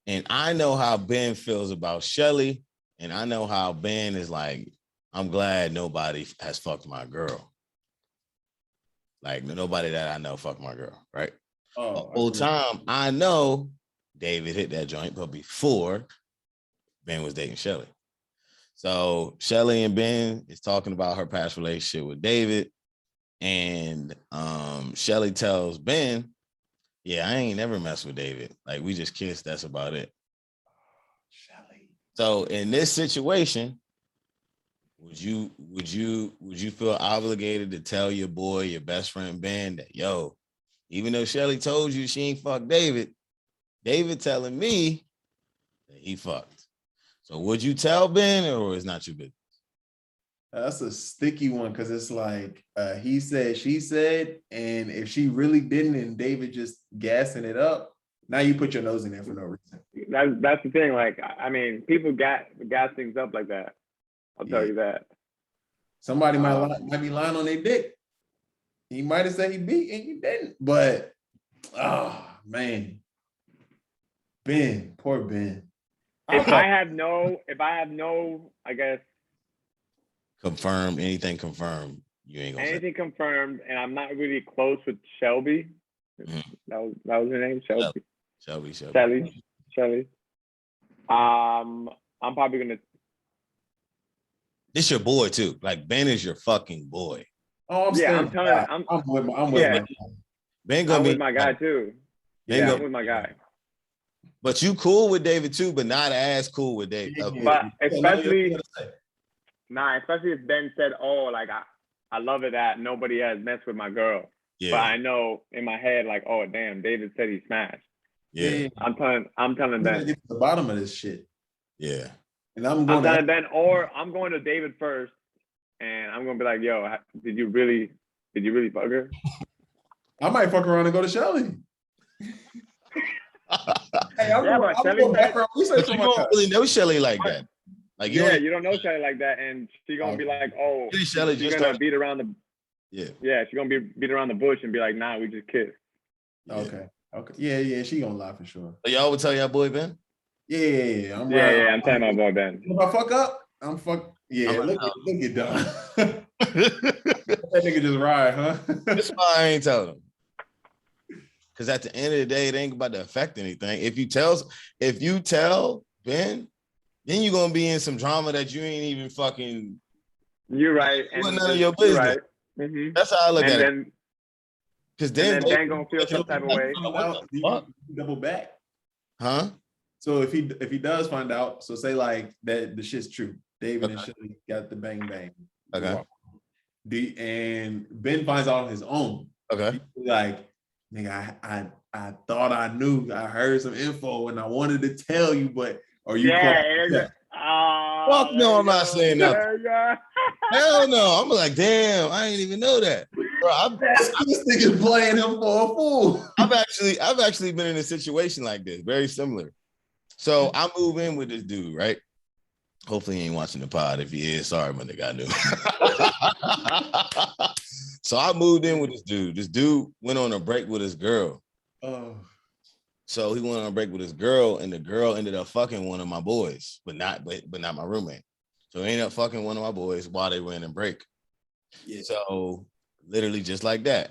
And I know how Ben feels about Shelly, and I know how Ben is like, I'm glad nobody has fucked my girl. Like nobody that I know fucked my girl, right? The whole time I know David hit that joint, but before Ben was dating Shelly. So Shelly and Ben is talking about her past relationship with David. And Shelly tells Ben, yeah, I ain't never messed with David. Like we just kissed, that's about it. Shelly. So in this situation, would you feel obligated to tell your boy, your best friend Ben, that yo, even though Shelly told you she ain't fucked David, David telling me that he fucked. So would you tell Ben, or is not your business? That's a sticky one because it's like he said, she said, and if she really didn't, and David just gassing it up, now you put your nose in there for no reason. That's the thing. Like, I mean, people gas things up like that. I'll tell you that. Somebody might be lying on their dick. He might have said he beat and you didn't, but oh man, Ben, poor Ben. If I have no, I guess anything confirmed, you ain't gonna anything confirmed, and I'm not really close with Shelby. Mm-hmm. That was her name, Shelby. Shelly. I'm probably gonna. This your boy too. Like Ben is your fucking boy. Oh, I'm telling you, I'm with my guy. Ben gonna be with my guy too. Yeah, I'm with my guy. But you cool with David too, but not as cool with David. But especially if Ben said, "Oh, like I love it that nobody has messed with my girl." Yeah. But I know in my head, like, "Oh, damn, David said he smashed." Yeah. I'm telling Ben. Get to the bottom of this shit. Yeah. And I'm telling Ben, or I'm going to David first, and I'm gonna be like, "Yo, did you really fuck her?" I might fuck around and go to Shelly. Hey, I'm going background research. You don't really know Shelly like that. Like you don't know Shelly like that, and she gonna be like, "Oh, Shelly she's gonna beat around the she's gonna beat around the bush and be like, nah, we just kissed." Okay. Yeah, she gonna lie for sure. So y'all would tell y'all boy Ben? Yeah. I'm telling my boy Ben. If I fuck up, I'm fuck. Yeah, look at done. That nigga just ride, huh? That's why I ain't telling him. Because at the end of the day, it ain't about to affect anything. If you tell Ben, then you're gonna be in some drama that you ain't even fucking. You're right. And none of your business. Right. Mm-hmm. That's how I look at it. Because then Ben gonna feel some type of way. Double back. Huh? So if he does find out, so say like that the shit's true. David and Shelly got the bang bang. Okay. And Ben finds out on his own. Okay. He's like, nigga, I thought I knew. I heard some info and I wanted to tell you, but are you? Fuck no, I'm not saying nothing. Hell no. I'm like, damn, I didn't even know that. Bro, this nigga's playing him for a fool. I've actually been in a situation like this, very similar. So I move in with this dude, right? Hopefully he ain't watching the pod. If he is, sorry, my nigga, I knew. So I moved in with this dude. This dude went on a break with his girl. Oh. So he went on a break with his girl, and the girl ended up fucking one of my boys, but not my roommate. So he ended up fucking one of my boys while they were in a break. Yeah. So literally just like that.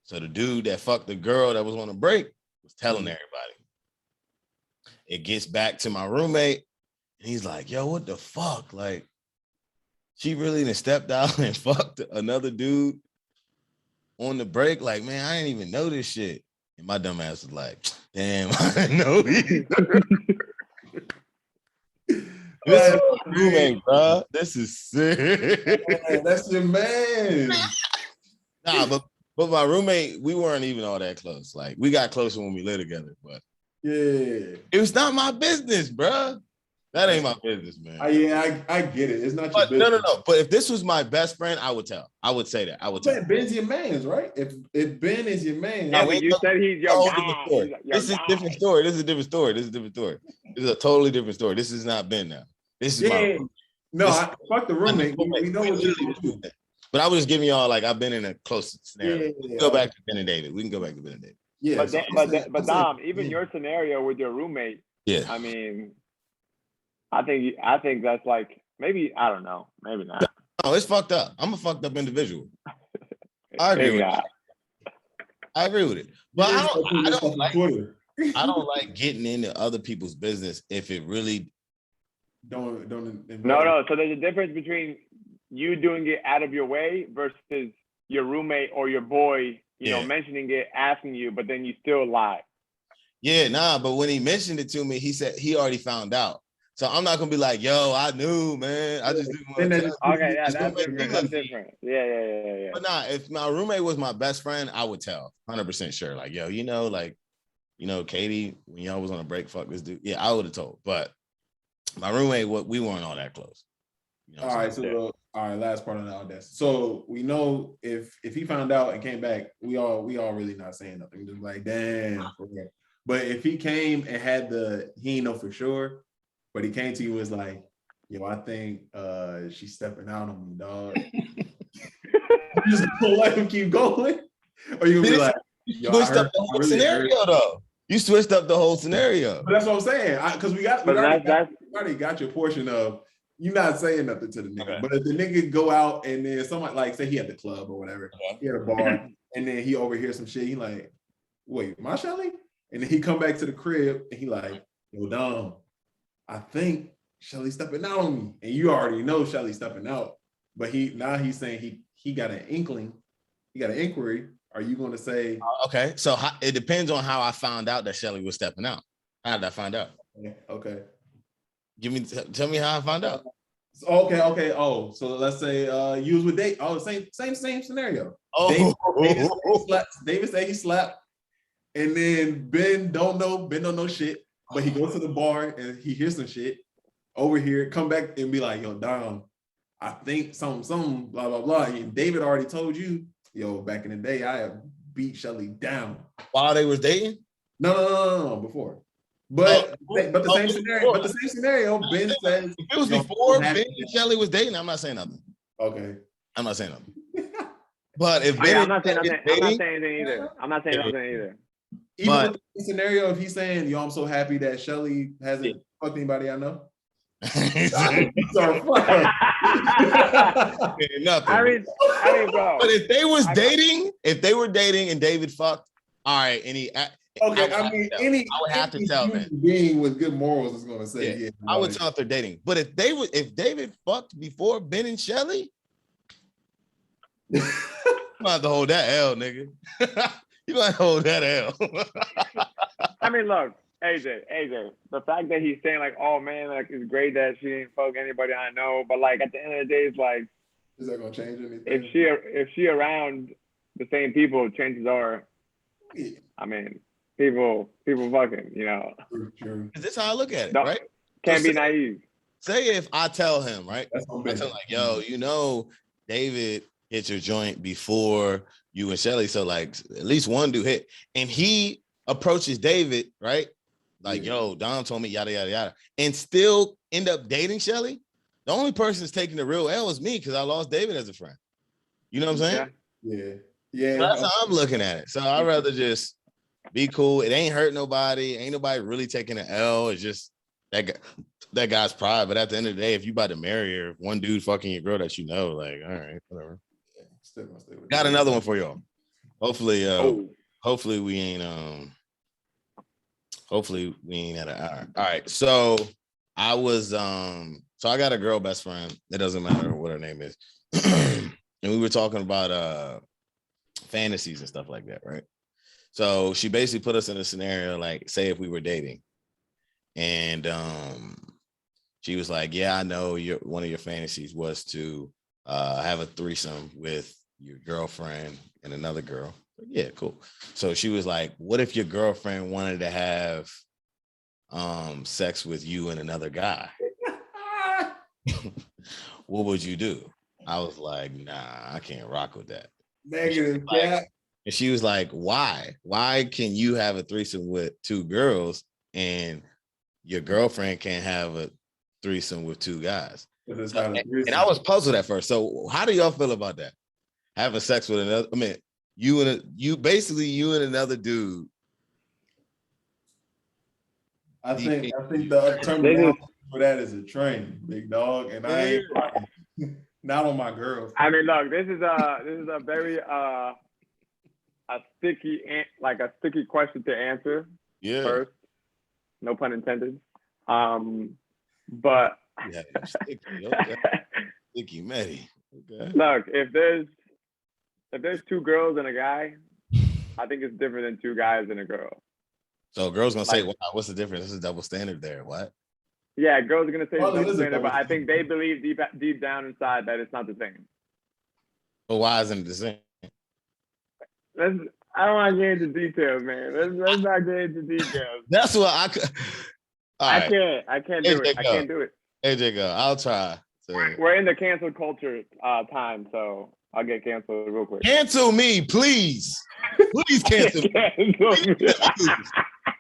So the dude that fucked the girl that was on a break was telling everybody. It gets back to my roommate, and he's like, "Yo, what the fuck? Like, she really done stepped out and fucked another dude on the break. Like, man, I didn't even know this shit. And my dumb ass was like, damn, I didn't know he. This is my roommate, bro. This is sick. Man, that's your man. Nah, but my roommate, we weren't even all that close. Like, we got closer when we lived together, but Yeah. it was not my business, bro. That ain't my business, man. I get it. It's not your But business. no. But if this was my best friend, I would tell. I would say that. I would tell. But Ben's your man's, right? If Ben is your man, Yeah, but you said he's your guy. This is a different story. This is a different story. This is a totally different story. This has not been now. This is my no. Fuck the roommate. We know what you do. But I was just giving y'all like I've been in a close scenario. We can go back to Ben and David. We can go back to Ben and David. Yeah. But Dom, even your scenario with your roommate. Yeah. I mean, I think that's like maybe I don't know, maybe not. No, it's fucked up. I'm a fucked up individual. I agree with it. I agree with it. But I don't like getting into other people's business if it really don't. No. So there's a difference between you doing it out of your way versus your roommate or your boy, you know, mentioning it, asking you, but then you still lie. Yeah, nah. But when he mentioned it to me, he said he already found out. So I'm not gonna be like, yo, I knew, man. I just didn't want to. Okay, yeah, that's different. That's different. Yeah. But nah, if my roommate was my best friend, I would tell 100% sure. Like, yo, Katie, when y'all was on a break, fuck this dude. Yeah, I would have told. But my roommate, we weren't all that close. You know all right, last part on the Audacity. So we know if he found out and came back, we all really not saying nothing. Just like, damn, for real. But if he came and had he ain't know for sure, but he came to you and was like, yo, I think she's stepping out on me, dog. You just gonna let him keep going? Or you gonna be like, you switched up the whole scenario though. You switched up the whole scenario. But that's what I'm saying. Because we already got your portion of you not saying nothing to the nigga. Okay. But if the nigga go out and then someone like say he at the club or whatever, he at a bar, and then he overhears some shit, he like, wait, my Shelly? And then he come back to the crib and he like, yo, Dom, I think Shelly's stepping out on me. And you already know Shelly's stepping out. But he's saying he got an inkling, he got an inquiry. Are you going to say? Okay, so it depends on how I found out that Shelly was stepping out. How did I find out? Okay. Tell me how I found out. Okay. Oh, so let's say you was with Dave. Oh, same scenario. Oh, David said he slapped, and then Ben don't know shit, but he goes to the bar and he hears some shit over here, come back and be like, yo, Dom, I think something, blah, blah, blah. And David already told you, yo, back in the day, I have beat Shelly down. While they was dating? No, before. But the same scenario, Ben says if it was before Ben and Shelly was dating, I'm not saying nothing. Okay. I'm not saying nothing. But if Ben I'm not saying nothing. I'm not saying anything either. I'm not saying nothing either. Even with the scenario, if he's saying, yo, I'm so happy that Shelly hasn't fucked anybody I know. Nothing. I mean, bro. But if they were dating and David fucked, all right, and he okay, I would have to tell that being with good morals is gonna say, yeah I would tell if they're dating. But if David fucked before Ben and Shelly, you gonna have to hold that L, nigga. You gonna hold that L. I mean, look, AJ, the fact that he's saying like, oh man, like it's great that she didn't fuck anybody I know, but like at the end of the day, it's like, is that gonna change anything? If she around the same people, chances are, I mean, people fucking, you know. True. This is how I look at it, right? Can't be naive. Say if I tell him, right? I tell him like, yo, you know, David hit your joint before you and Shelly, so like at least one dude hit, and he approaches David, right? Like, yo, Dom told me yada yada yada, and still end up dating Shelly. The only person that's taking the real L is me because I lost David as a friend. You know what I'm saying? Yeah. So that's how I'm looking at it. So I'd rather just be cool. It ain't hurt nobody. Ain't nobody really taking an L. It's just that guy's pride. But at the end of the day, if you about to marry her, one dude fucking your girl that you know, like, all right, whatever. Got another one for y'all. Hopefully we ain't at an hour. All right. So I was So I got a girl best friend. It doesn't matter what her name is. And we were talking about fantasies and stuff like that, right? So she basically put us in a scenario like, say if we were dating, and she was like, "Yeah, I know one of your fantasies was to have a threesome with your girlfriend and another girl." Yeah, cool. So she was like, "What if your girlfriend wanted to have sex with you and another guy? What would you do?" I was like, "Nah, I can't rock with that." Negative, yeah. And she was like, "Why? Why can you have a threesome with two girls and your girlfriend can't have a threesome with two guys?" And I was puzzled at first. So how do y'all feel about that? Having sex with another, I mean, you and another dude. I think the terminology for that is a train, big dog, and I ain't not on my girl. I mean, look, this is a very a sticky question to answer. Yeah. First, no pun intended. But Yeah, sticky Matty. Okay. Look, if there's two girls and a guy, I think it's different than two guys and a girl. So a girl's gonna say, "Wow, what's the difference? This is double standard there." What? Yeah, girls are gonna say Well, it's double standard, but I think they believe deep down inside that it's not the same. But why isn't it the same? I don't want to get into details, man. Let's not get into details. That's what I could. I can't do it. I can't do it. AJ, go. I'll try. We're in the cancel culture time, so I'll get canceled real quick. Cancel me, please. Please cancel me.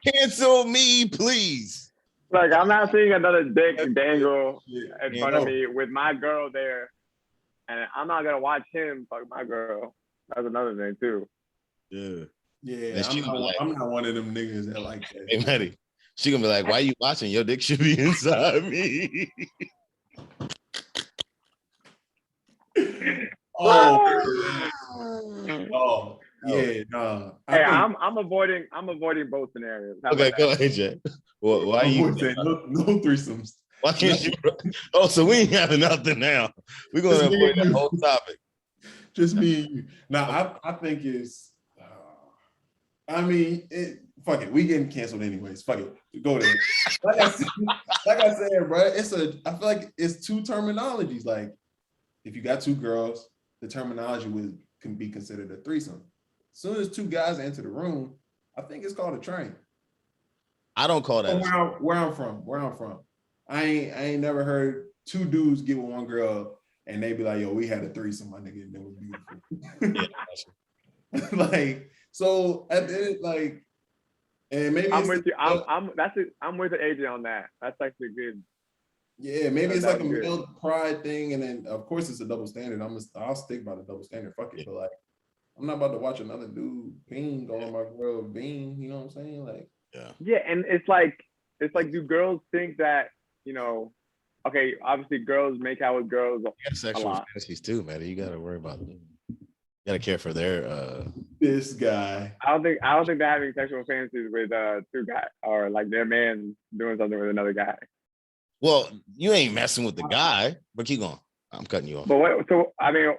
Cancel me, please. Look, I'm not seeing another dick dangle in front of me with my girl there, and I'm not gonna watch him fuck my girl. That's another thing too. Yeah. I'm not one of them niggas that like that. Hey, Maddie, she gonna be like, "Why you watching? Your dick should be inside me." Yeah, nah. Hey, I'm avoiding both scenarios. Okay, go ahead, AJ. Well, why you no threesomes? Why can't you? Oh, so we ain't having nothing now. We're gonna avoid the whole topic. Just me and you. Now, I think it's. I mean, fuck it. We getting canceled anyways. Fuck it. Go there. Like I said, bro. I feel like it's two terminologies. Like, if you got two girls, the terminology can be considered a threesome. As soon as two guys enter the room, I think it's called a train. I don't call that. Where I'm from. I ain't never heard two dudes get with one girl and they be like, "Yo, we had a threesome, my nigga, and it was beautiful." Like, so at the end, like, and maybe I'm with you. I'm with the AJ on that. That's actually good. Yeah, maybe it's like a male pride thing, and then of course it's a double standard. I'll stick by the double standard. Fuck it, but like, I'm not about to watch another dude ping on my girl being. You know what I'm saying? Like, yeah, and it's like, do girls think that, okay, obviously girls make out with girls sexual fantasies too, man. You gotta worry about them. You gotta care for their this guy. I don't think they're having sexual fantasies with two guys, or like their man doing something with another guy. Well, you ain't messing with the guy, but keep going. I'm cutting you off. But so I mean,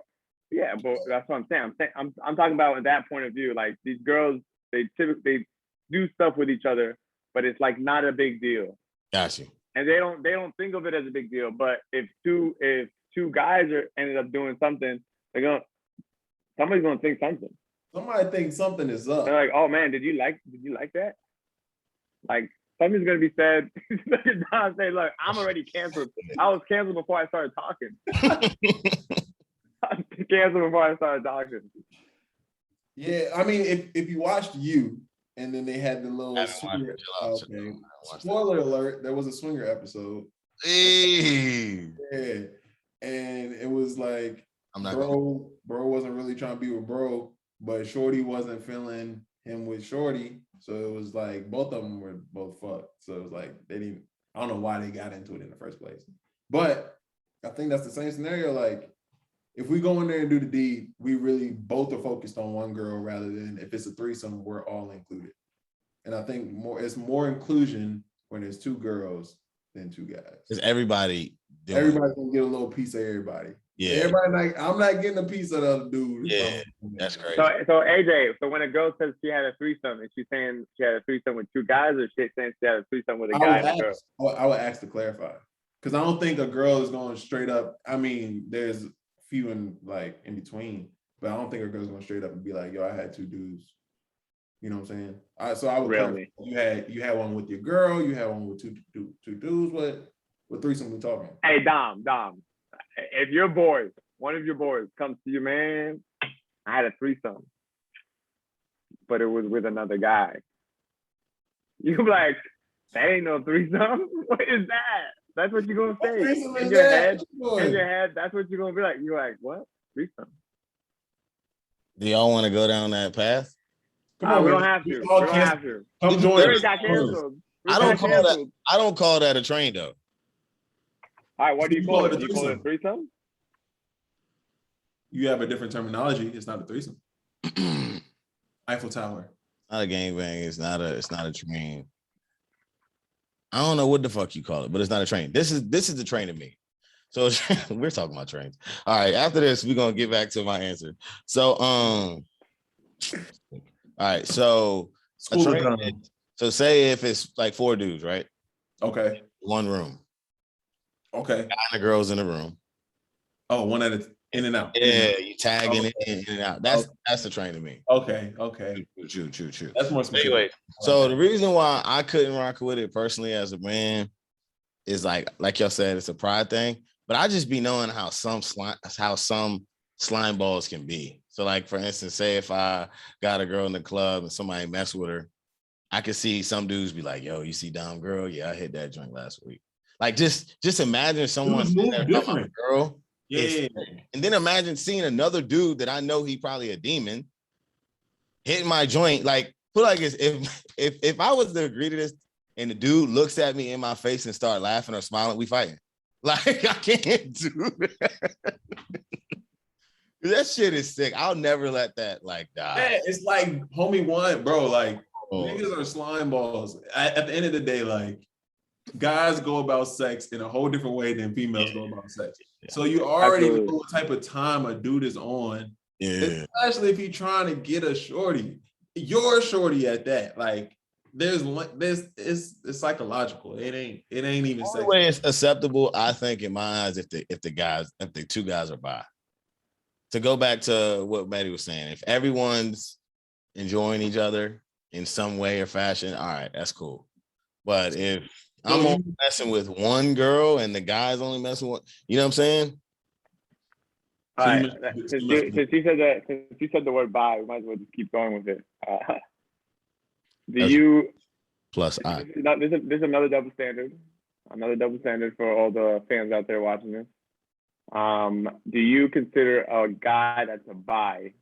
yeah, but that's what I'm saying. I'm talking about in that point of view. Like, these girls, they typically do stuff with each other, but it's like not a big deal. Got you. And they don't think of it as a big deal. But if two guys ended up doing something, somebody's gonna think something. Somebody thinks something is up. They're like, "Oh man, did you like that?" Like, something's gonna be said. Don say, "Look, I'm already canceled. I was canceled before I started talking." Canceled before I started talking. Yeah, I mean, if you watched You, and then they had the little swinger. Okay. Spoiler alert: there was a swinger episode. Hey. Yeah, and it was like, bro wasn't really trying to be with bro, but Shorty wasn't feeling him with Shorty, so it was like both of them were both fucked. So it was like they didn't. I don't know why they got into it in the first place, but I think that's the same scenario. Like, if we go in there and do the deed, we really both are focused on one girl, rather than if it's a threesome, we're all included. And I think it's more inclusion when there's two girls than two guys. Because everybody doing. Everybody's gonna get a little piece of everybody. Yeah. Everybody like, I'm not getting a piece of the other dude. Yeah, that's crazy. So AJ, so when a girl says she had a threesome, is she saying she had a threesome with 2 guys, or she saying she had a threesome with a guy and a girl? I would ask to clarify, because I don't think a girl is going straight up. I mean, there's few in between, but I don't think a girl's going straight up and be like, "Yo, I had 2 dudes." You know what I'm saying? So I would really. You had one with your girl. You had one with two dudes. What threesome we talking? Hey Dom, if your boys, one of your boys comes to you, man, I had a threesome, but it was with another guy. You be like, that ain't no threesome. What is that? That's what you're gonna say in your head. In your head, that's what you're gonna be like. You're like, what? Threesome. Do y'all want to go down that path? Come on, we don't have to. We don't have to. Come join us. Got canceled. I don't call that a train though. All right, what do you call it? Do you call it a threesome? You have a different terminology. It's not a threesome. Eiffel Tower. Not a gangbang. It's not a train. I don't know what the fuck you call it, but it's not a train. This is the train to me. So we're talking about trains. All right. After this, we're gonna get back to my answer. So all right. So so say if it's like 4 dudes, right? Okay. 1 room. Okay. Guy and the girls in the room. Oh, one at a in and out. Yeah, you tagging it in and out. That's the train to me. Okay. True. That's more specific. Anyway, so the reason why I couldn't rock with it personally as a man is like y'all said, it's a pride thing. But I just be knowing how some slime balls can be. So like for instance, say if I got a girl in the club and somebody mess with her, I could see some dudes be like, "Yo, you see Dom girl? Yeah, I hit that joint last week." Like just imagine someone different girl. Yeah. And then imagine seeing another dude that I know he probably a demon hitting my joint. Like put like this, if I was to agree to this and the dude looks at me in my face and start laughing or smiling, we fighting. Like I can't do that. That shit is sick. I'll never let that like die. Yeah, it's like homie one, bro. Like niggas are slime balls. At the end of the day, like guys go about sex in a whole different way than females go about sex. Yeah. So you already know what type of time a dude is on. Yeah. Especially if he's trying to get a shorty. Your shorty at that. Like it's psychological. It ain't even the way it's acceptable, I think, in my eyes, if the 2 guys are bi. To go back to what Brady was saying, if everyone's enjoying each other in some way or fashion, all right, that's cool. But if I'm only messing with one girl and the guy's only messing with, you know what I'm saying? All right. Since you said the word bi, we might as well just keep going with it. Plus I. This is another double standard. Another double standard for all the fans out there watching this. Do you consider a guy that's a bi?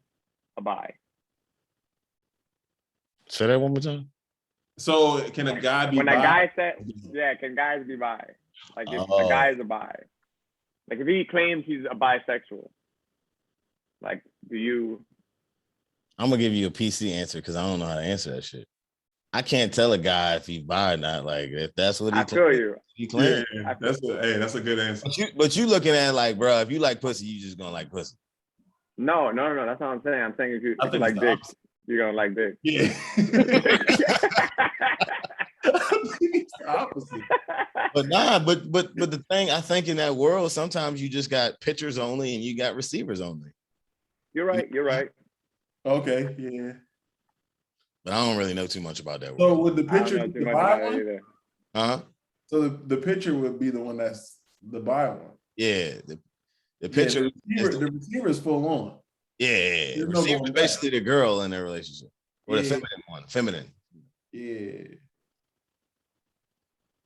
Say that one more time. So can a guy be when bi? A guy said, yeah, can guys be bi? Like if a guy is a bi. Like if he claims he's a bisexual. Like, do you? I'm gonna give you a PC answer because I don't know how to answer that shit. I can't tell a guy if he's bi or not. Like if that's what he claims. Yeah, that's a good answer. But you looking at like, bro, if you like pussy, you just gonna like pussy. No. That's what I'm saying. I'm saying if you like dick, you're gonna like dick. Yeah. Opposite. But the thing, I think in that world, sometimes you just got pitchers only and you got receivers only. You're right. Okay, yeah. But I don't really know too much about that world. So would the pitcher be the bi one? Uh-huh. So the pitcher would be the one that's the bi one. Yeah. The pitcher. The receiver is full on. Yeah. The receiver is basically the girl in their relationship. Or the feminine one. Feminine. Yeah.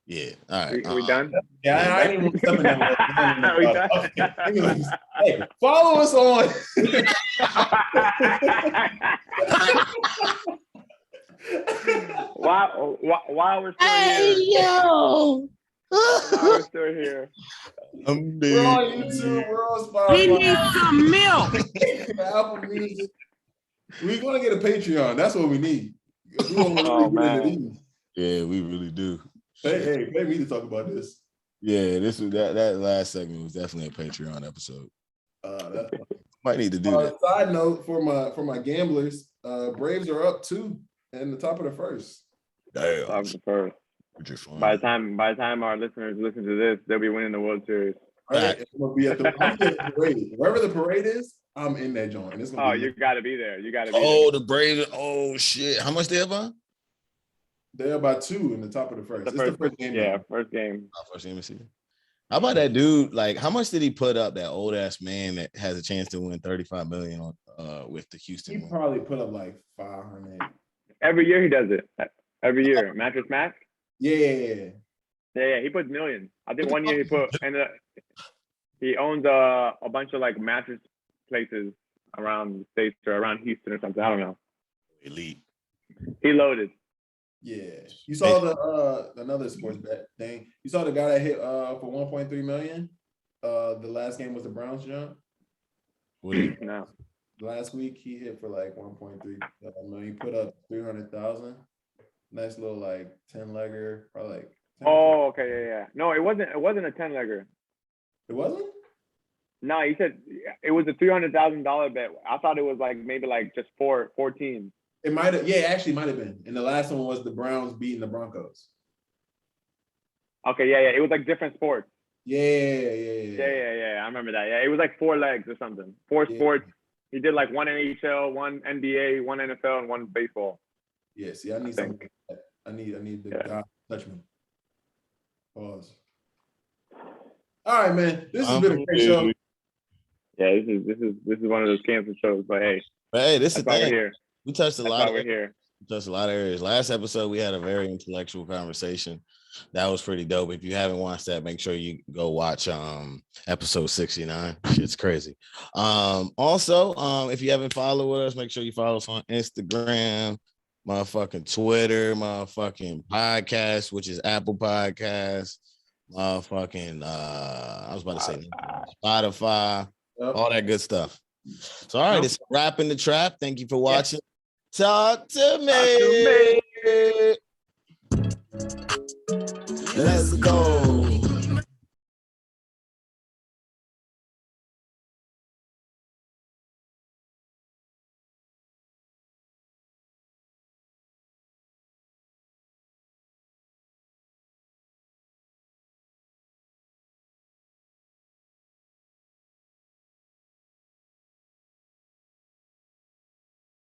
Yeah. All right. We done? Yeah, I didn't even step in that way. Hey, follow us on. While we're still here. While we're still here. We're on YouTube. We're on Spotify. We need some milk. Apple Music. We're gonna get a Patreon. That's what we need. Oh man. Yeah, we really do. Hey, pay me to talk about this. Yeah, this was that last segment was definitely a Patreon episode. That's Might need to do that. Side note for my gamblers, Braves are up 2 in the top of the first. Damn. Top of the first. Which is fun. By the time our listeners listen to this, they'll be winning the World Series. Right? It's gonna be at the parade. Wherever the parade is, I'm in that joint. And it's gonna be you gotta be there. You gotta be Oh, there. the Braves. Oh shit. How much they have on? They're about 2 in the top of the first. It's the first game. Yeah, now. first game. First game of the season. How about that dude? Like, how much did he put up? That old ass man that has a chance to win 35 million on with the Houston. He probably put up like 500. Every year he does it. Every year, Mattress Mac. Yeah. Yeah, he puts millions. I think one year he owns a bunch of like mattress places around the states or around Houston or something. I don't know. Elite. He loaded. Yeah. You saw the another sports bet thing. You saw the guy that hit for 1.3 million. The last game was the Browns jump. No. Last week he hit for like 1.3 million. He put up 300,000. Nice little like 10-legger, probably like 10 okay, yeah. No, it wasn't a 10-legger. It wasn't? No, he said it was a $300,000 bet. I thought it was like maybe like just 14. It might have, yeah, actually might have been. And the last one was the Browns beating the Broncos. Okay, yeah. It was like different sports. Yeah. I remember that. Yeah, it was like 4 legs or something. 4 sports. He did like 1 NHL, 1 NBA, 1 NFL, and 1 baseball. Yeah, see, I need something like that. I need the guy to touch me. Pause. All right, man. This has been a great show. Yeah, this is one of those cancer shows, but hey. This is why we're here. We touched a lot of areas. Last episode, we had a very intellectual conversation. That was pretty dope. If you haven't watched that, make sure you go watch episode 69. Shit's crazy. Also, if you haven't followed us, make sure you follow us on Instagram, motherfucking Twitter, motherfucking podcast, which is Apple Podcasts, motherfucking I was about to say Spotify, all that good stuff. So all right, it's Rapping the Trap. Thank you for watching. Talk to me. Let's go.